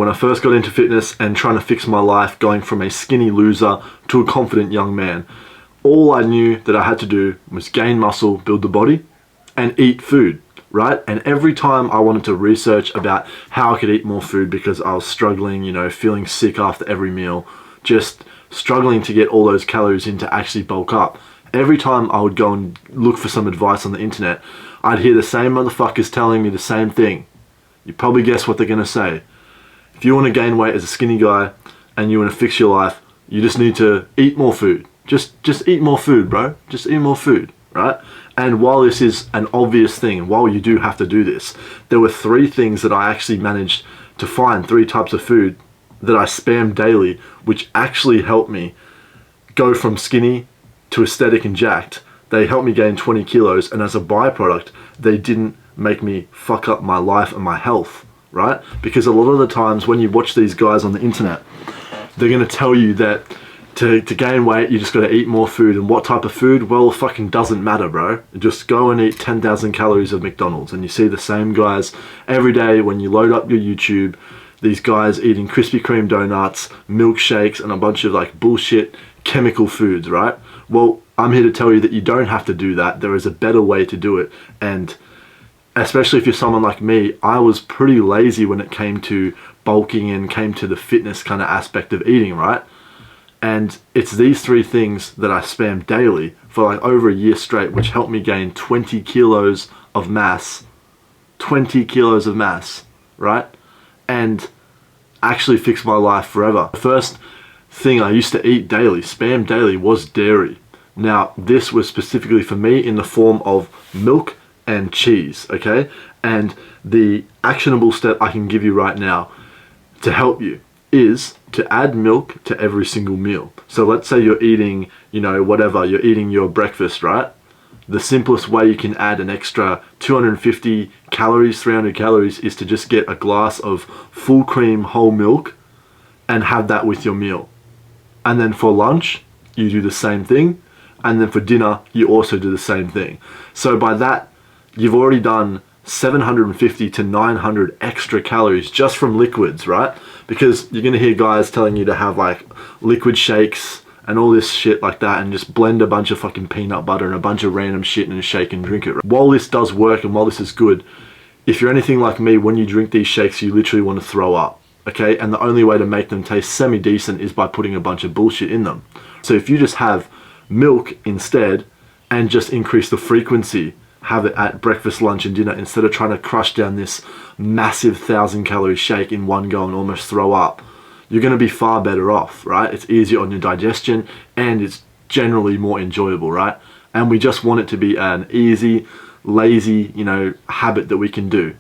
when I first got into fitness and trying to fix my life, going from a skinny loser to a confident young man. All I knew that I had to do was gain muscle, build the body, and eat food, right? And every time I wanted to research about how I could eat more food because I was struggling, you know, feeling sick after every meal, just struggling to get all those calories in to actually bulk up. Every time I would go and look for some advice on the internet, I'd hear the same motherfuckers telling me the same thing. You probably guess what they're gonna say. If you want to gain weight as a skinny guy and you want to fix your life, you just need to eat more food. Just eat more food, bro. Just eat more food, right? And while this is an obvious thing, while you do have to do this, there were 3 things that I actually managed to find, 3 types of food that I spam daily, which actually helped me go from skinny to aesthetic and jacked. They helped me gain 20 kilos, and as a byproduct, they didn't make me fuck up my life and my health, right? Because a lot of the times when you watch these guys on the internet, they're gonna tell you that to gain weight, you just gotta eat more food. And what type of food? Well, it fucking doesn't matter, bro. Just go and eat 10,000 calories of McDonald's. And you see the same guys every day when you load up your YouTube, these guys eating Krispy Kreme donuts, milkshakes, and a bunch of like bullshit chemical foods, right? Well, I'm here to tell you that you don't have to do that. There is a better way to do it. And especially if you're someone like me, I was pretty lazy when it came to bulking and came to the fitness kind of aspect of eating, right? And it's these 3 things that I spam daily for like over a year straight, which helped me gain 20 kilos of mass. 20 kilos of mass, right? And actually fix my life forever. The first thing I used to eat daily, spam daily, was dairy. Now, this was specifically for me in the form of milk and cheese, okay? And the actionable step I can give you right now to help you is to add milk to every single meal. So let's say you're eating, you know, whatever, you're eating your breakfast, right? The simplest way you can add an extra 250 calories, 300 calories is to just get a glass of full cream whole milk and have that with your meal. And then for lunch, you do the same thing. And then for dinner, you also do the same thing. So by that, you've already done 750 to 900 extra calories just from liquids, right? Because you're gonna hear guys telling you to have like liquid shakes and all this shit like that and just blend a bunch of fucking peanut butter and a bunch of random shit in a shake and drink it. While this does work and while this is good, if you're anything like me, when you drink these shakes, you literally want to throw up, okay? And the only way to make them taste semi-decent is by putting a bunch of bullshit in them. So if you just have milk instead and just increase the frequency, have it at breakfast, lunch and dinner instead of trying to crush down this massive 1,000-calorie shake in one go and almost throw up, you're going to be far better off, right? It's easier on your digestion and it's generally more enjoyable, right? And we just want it to be an easy, lazy, you know, habit that we can do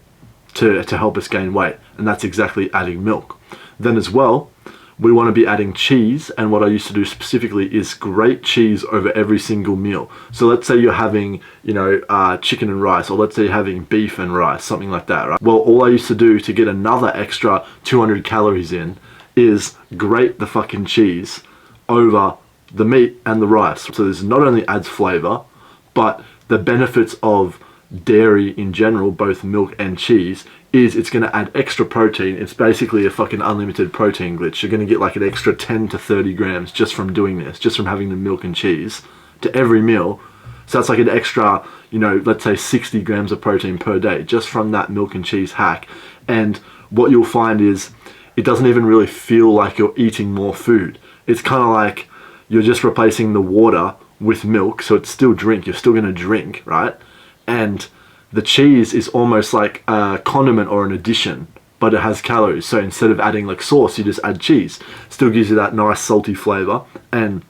to help us gain weight. And that's exactly adding milk. Then as well, we want to be adding cheese, and what I used to do specifically is grate cheese over every single meal. So let's say you're having, you know, chicken and rice, or let's say you're having beef and rice, something like that, right? Well, all I used to do to get another extra 200 calories in is grate the fucking cheese over the meat and the rice. So this not only adds flavor, but the benefits of dairy in general, both milk and cheese, is it's going to add extra protein. It's basically a fucking unlimited protein glitch. You're going to get like an extra 10 to 30 grams just from doing this, just from having the milk and cheese to every meal. So that's like an extra, you know, let's say 60 grams of protein per day just from that milk and cheese hack. And what you'll find is it doesn't even really feel like you're eating more food. It's kind of like you're just replacing the water with milk. So it's still drink. You're still going to drink, right? And the cheese is almost like a condiment or an addition, but it has calories. So instead of adding like sauce, you just add cheese. Still gives you that nice salty flavor, and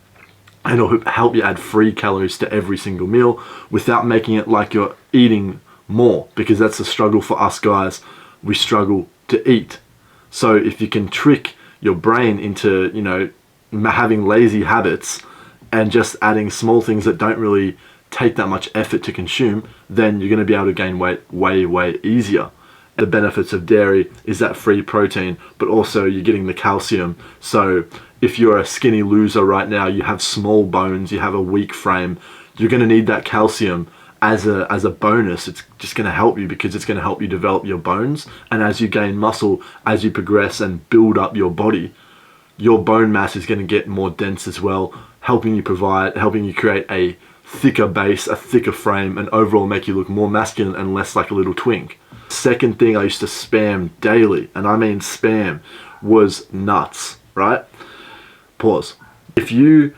it'll help you add free calories to every single meal without making it like you're eating more, because that's the struggle for us guys. We struggle to eat. So if you can trick your brain into, you know, having lazy habits and just adding small things that don't really take that much effort to consume, then you're going to be able to gain weight way easier. The benefits of dairy is that free protein, but also you're getting the calcium. So if you're a skinny loser right now, you have small bones, you have a weak frame, you're going to need that calcium as a bonus, it's just going to help you because it's going to help you develop your bones. And as you gain muscle, as you progress and build up your body, your bone mass is going to get more dense as well, helping you create a thicker base, a thicker frame, and overall make you look more masculine and less like a little twink. Second thing I used to spam daily, and I mean spam, was nuts, right? Pause. If you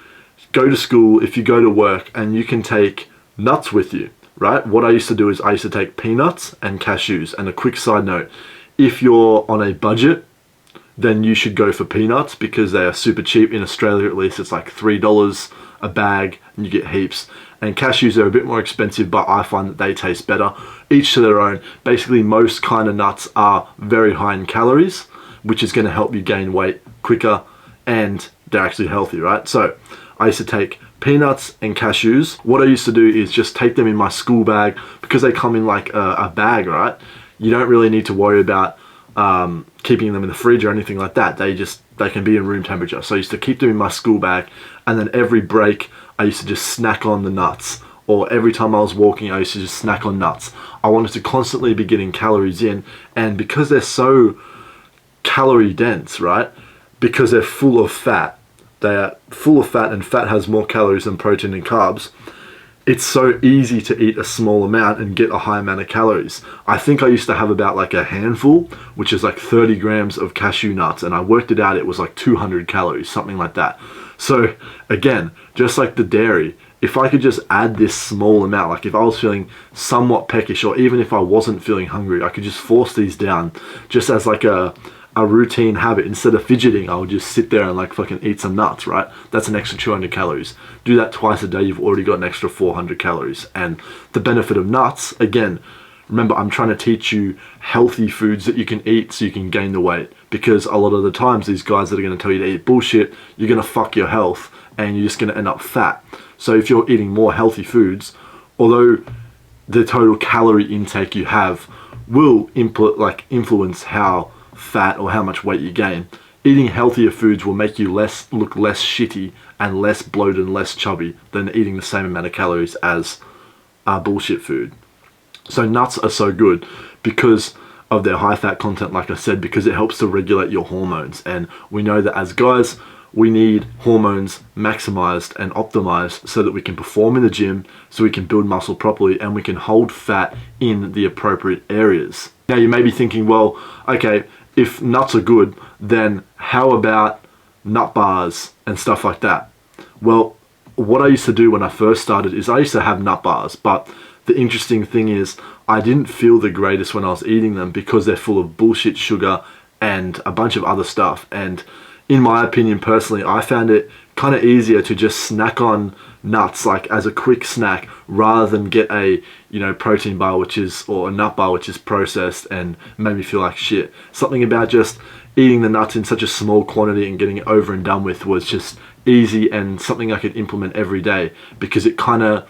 go to school, if you go to work, and you can take nuts with you, right? What I used to do is I used to take peanuts and cashews. And a quick side note, if you're on a budget, then you should go for peanuts because they are super cheap. In Australia, at least, it's like $3 a bag and you get heaps. And cashews are a bit more expensive, but I find that they taste better. Each to their own. Basically, most kind of nuts are very high in calories, which is going to help you gain weight quicker, and they're actually healthy, right? So I used to take peanuts and cashews. What I used to do is just take them in my school bag because they come in like a bag, right? You don't really need to worry about keeping them in the fridge or anything like that. They can be in room temperature. So I used to keep them in my school bag, and then every break I used to just snack on the nuts, or every time I was walking I used to just snack on nuts. I wanted to constantly be getting calories in, and because they're so calorie dense, right? Because they're full of fat. They are full of fat, and fat has more calories than protein and carbs. It's so easy to eat a small amount and get a high amount of calories. I think I used to have about like a handful, which is like 30 grams of cashew nuts, and I worked it out, it was like 200 calories, something like that. So again, just like the dairy, if I could just add this small amount, like if I was feeling somewhat peckish, or even if I wasn't feeling hungry, I could just force these down just as like a routine habit. Instead of fidgeting, I would just sit there and like fucking eat some nuts, right? That's an extra 200 calories. Do that twice a day, you've already got an extra 400 calories. And the benefit of nuts, again, remember, I'm trying to teach you healthy foods that you can eat so you can gain the weight. Because a lot of the times, these guys that are going to tell you to eat bullshit, you're going to fuck your health and you're just going to end up fat. So if you're eating more healthy foods, although the total calorie intake you have will influence how fat or how much weight you gain, eating healthier foods will make you look less shitty and less bloated and less chubby than eating the same amount of calories as bullshit food. So nuts are so good because of their high fat content, like I said, because it helps to regulate your hormones. And we know that as guys, we need hormones maximized and optimized so that we can perform in the gym, so we can build muscle properly, and we can hold fat in the appropriate areas. Now you may be thinking, well, okay, if nuts are good, then how about nut bars and stuff like that? Well, what I used to do when I first started is I used to have nut bars, but the interesting thing is I didn't feel the greatest when I was eating them because they're full of bullshit sugar and a bunch of other stuff. And in my opinion, personally, I found it kind of easier to just snack on nuts, like as a quick snack, rather than get a protein bar or a nut bar which is processed and made me feel like shit. Something about just eating the nuts in such a small quantity and getting it over and done with was just easy and something I could implement every day, because it kind of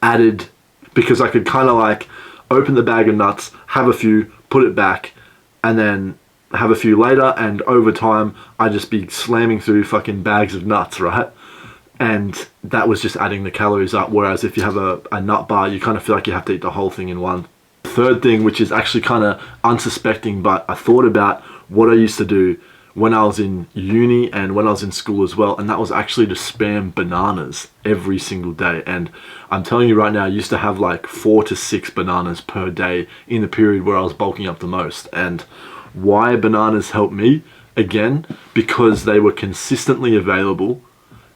added, because I could kind of like open the bag of nuts, have a few, put it back, and then have a few later, and over time I'd just be slamming through fucking bags of nuts, right? And that was just adding the calories up, whereas if you have a nut bar, you kind of feel like you have to eat the whole thing in one. Third thing, which is actually kind of unsuspecting, but I thought about what I used to do when I was in uni and when I was in school as well, and that was actually to spam bananas every single day. And I'm telling you right now, I used to have like 4 to 6 bananas per day in the period where I was bulking up the most. And why bananas helped me? Again, because they were consistently available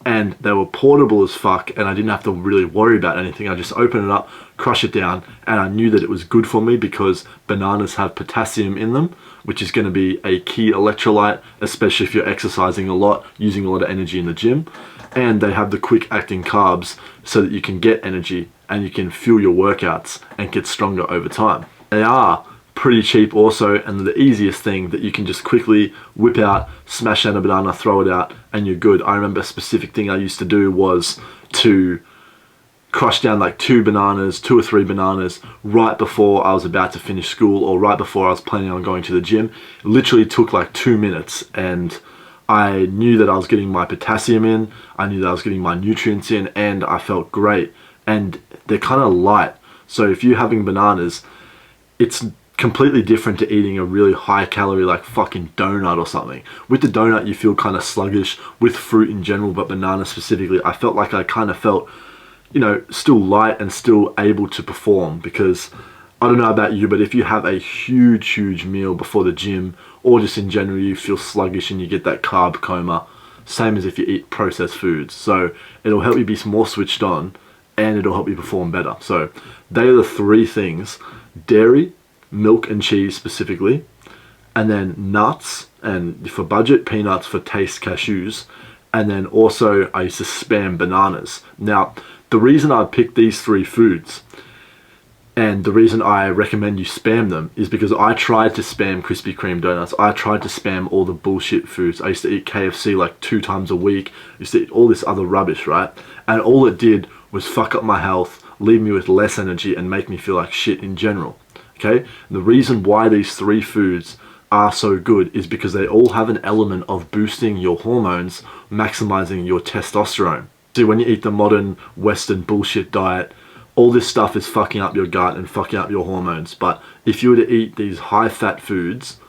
and they were portable as fuck, and I didn't have to really worry about anything. I just open it up, crush it down, and I knew that it was good for me because bananas have potassium in them, which is going to be a key electrolyte, especially if you're exercising a lot, using a lot of energy in the gym. And they have the quick acting carbs so that you can get energy and you can fuel your workouts and get stronger over time. They are pretty cheap also, and the easiest thing that you can just quickly whip out, smash down a banana, throw it out, and you're good. I remember a specific thing I used to do was to crush down like 2 or 3 bananas right before I was about to finish school, or right before I was planning on going to the gym. It literally took like 2 minutes, and I knew that I was getting my potassium in, I knew that I was getting my nutrients in, and I felt great. and they're kind of light. So if you're having bananas, it's completely different to eating a really high calorie like fucking donut or something. With the donut you feel kind of sluggish. With fruit in general, but banana specifically, I felt like I kind of felt, you know, still light and still able to perform. Because I don't know about you, but if you have a huge meal before the gym, or just in general you feel sluggish and you get that carb coma, same as if you eat processed foods. So it'll help you be more switched on, and it'll help you perform better. So they are the three things: dairy, milk and cheese specifically, and then nuts, and for budget, peanuts, for taste, cashews, and then also I used to spam bananas. Now, the reason I picked these three foods and the reason I recommend you spam them is because I tried to spam Krispy Kreme donuts. I tried to spam all the bullshit foods. I used to eat KFC like 2 times a week. I used to eat all this other rubbish, right? And all it did was fuck up my health, leave me with less energy, and make me feel like shit in general. Okay? And the reason why these three foods are so good is because they all have an element of boosting your hormones, maximizing your testosterone. See, when you eat the modern Western bullshit diet, all this stuff is fucking up your gut and fucking up your hormones. But if you were to eat these high fat foods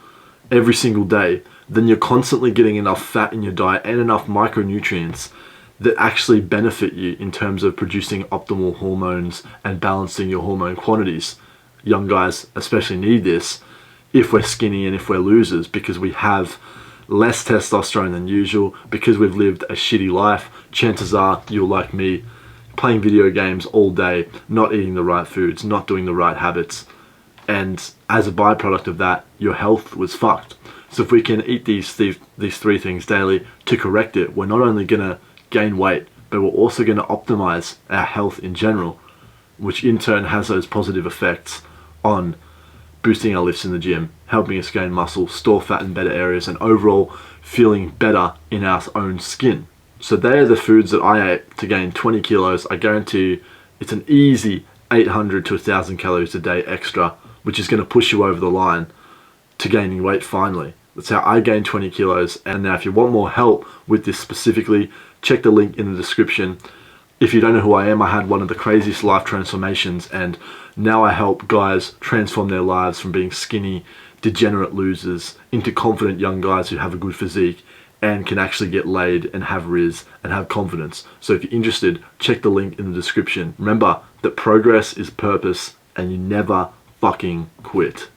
every single day, then you're constantly getting enough fat in your diet and enough micronutrients that actually benefit you in terms of producing optimal hormones and balancing your hormone quantities. Young guys especially need this if we're skinny and if we're losers, because we have less testosterone than usual, because we've lived a shitty life. Chances are you're like me, playing video games all day, not eating the right foods, not doing the right habits, and as a byproduct of that, your health was fucked. So if we can eat these three things daily to correct it, we're not only gonna gain weight, but we're also gonna optimize our health in general, which in turn has those positive effects on boosting our lifts in the gym, helping us gain muscle, store fat in better areas, and overall feeling better in our own skin. So they are the foods that I ate to gain 20 kilos. I guarantee you it's an easy 800 to 1,000 calories a day extra, which is going to push you over the line to gaining weight finally. That's how I gained 20 kilos. And now if you want more help with this specifically, check the link in the description. If you don't know who I am, I had one of the craziest life transformations, and now I help guys transform their lives from being skinny, degenerate losers into confident young guys who have a good physique and can actually get laid and have riz and have confidence. So if you're interested, check the link in the description. Remember that progress is purpose, and you never fucking quit.